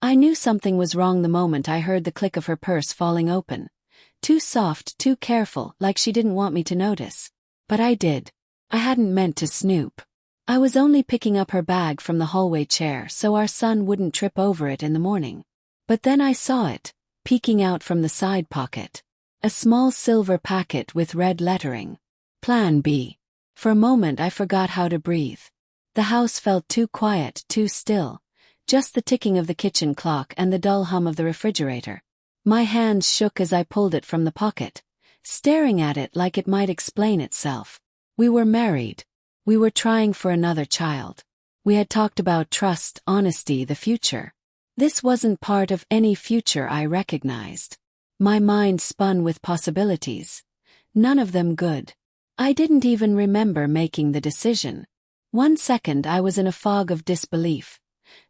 I knew something was wrong the moment I heard the click of her purse falling open. Too soft, too careful, like she didn't want me to notice. But I did. I hadn't meant to snoop. I was only picking up her bag from the hallway chair so our son wouldn't trip over it in the morning. But then I saw it, peeking out from the side pocket. A small silver packet with red lettering. Plan B. For a moment I forgot how to breathe. The house felt too quiet, too still. Just the ticking of the kitchen clock and the dull hum of the refrigerator. My hands shook as I pulled it from the pocket, staring at it like it might explain itself. We were married. We were trying for another child. We had talked about trust, honesty, the future. This wasn't part of any future I recognized. My mind spun with possibilities. None of them good. I didn't even remember making the decision. 1 second I was in a fog of disbelief.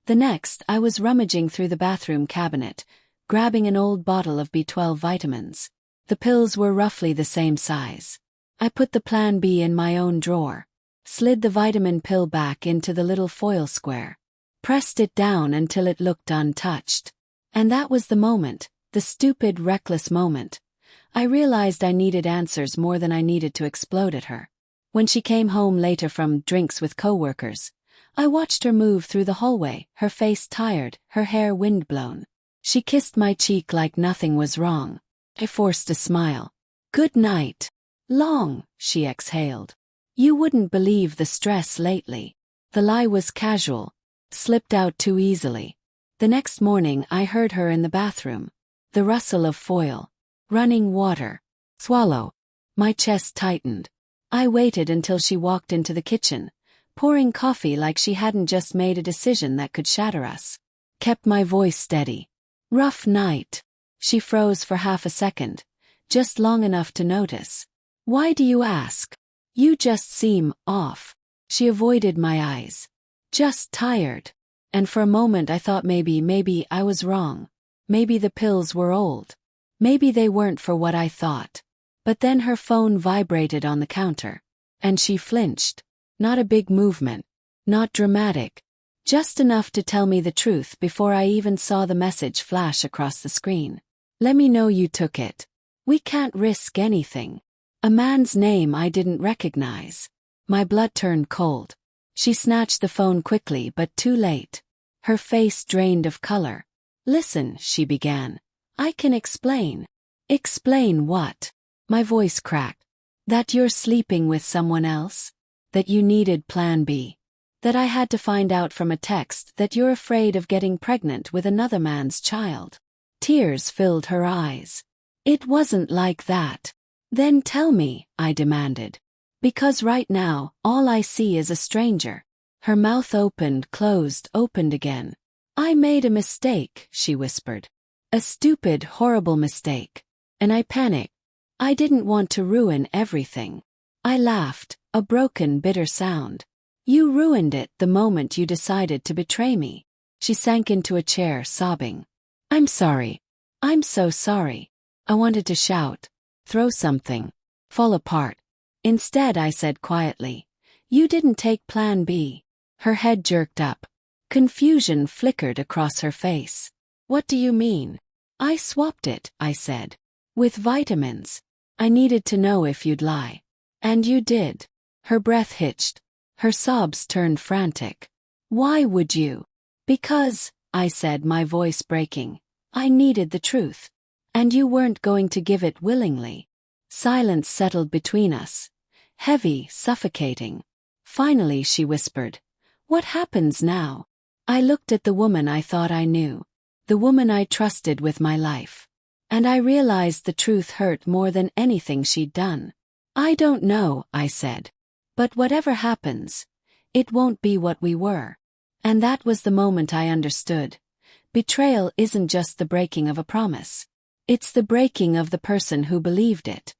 The next I was rummaging through the bathroom cabinet, grabbing an old bottle of B12 vitamins. The pills were roughly the same size. I put the Plan B in my own drawer, slid the vitamin pill back into the little foil square, pressed it down until it looked untouched. And that was the moment, the stupid, reckless moment. I realized I needed answers more than I needed to explode at her. When she came home later from drinks with coworkers, I watched her move through the hallway, her face tired, her hair windblown. She kissed my cheek like nothing was wrong. I forced a smile. "Good night." "Long," she exhaled. "You wouldn't believe the stress lately." The lie was casual, slipped out too easily. The next morning I heard her in the bathroom. The rustle of foil. Running water. Swallow. My chest tightened. I waited until she walked into the kitchen, pouring coffee like she hadn't just made a decision that could shatter us. Kept my voice steady. "Rough night." She froze for half a second, just long enough to notice. "Why do you ask? You just seem off." She avoided my eyes. "Just tired." And for a moment I thought maybe I was wrong. Maybe the pills were old. Maybe they weren't for what I thought. But then her phone vibrated on the counter. And she flinched. Not a big movement. Not dramatic. Just enough to tell me the truth before I even saw the message flash across the screen. "Let me know you took it. We can't risk anything." A man's name I didn't recognize. My blood turned cold. She snatched the phone quickly but too late. Her face drained of color. "Listen," she began. "I can explain." "Explain what?" My voice cracked. "That you're sleeping with someone else? That you needed Plan B? That I had to find out from a text that you're afraid of getting pregnant with another man's child?" Tears filled her eyes. "It wasn't like that." "Then tell me," I demanded. "Because right now, all I see is a stranger." Her mouth opened, closed, opened again. "I made a mistake," she whispered. "A stupid, horrible mistake." And I panicked. I didn't want to ruin everything. I laughed, a broken, bitter sound. "You ruined it the moment you decided to betray me." She sank into a chair, sobbing. "I'm sorry. I'm so sorry." I wanted to shout, throw something, fall apart. Instead I said quietly, "You didn't take Plan B." Her head jerked up. Confusion flickered across her face. "What do you mean?" "I swapped it," I said. "With vitamins. I needed to know if you'd lie." "And you did." Her breath hitched. Her sobs turned frantic. "Why would you?" "Because," I said, my voice breaking, "I needed the truth. And you weren't going to give it willingly." Silence settled between us. Heavy, suffocating. Finally she whispered, "What happens now?" I looked at the woman I thought I knew. The woman I trusted with my life. And I realized the truth hurt more than anything she'd done. "I don't know," I said. "But whatever happens, it won't be what we were." And that was the moment I understood. Betrayal isn't just the breaking of a promise. It's the breaking of the person who believed it.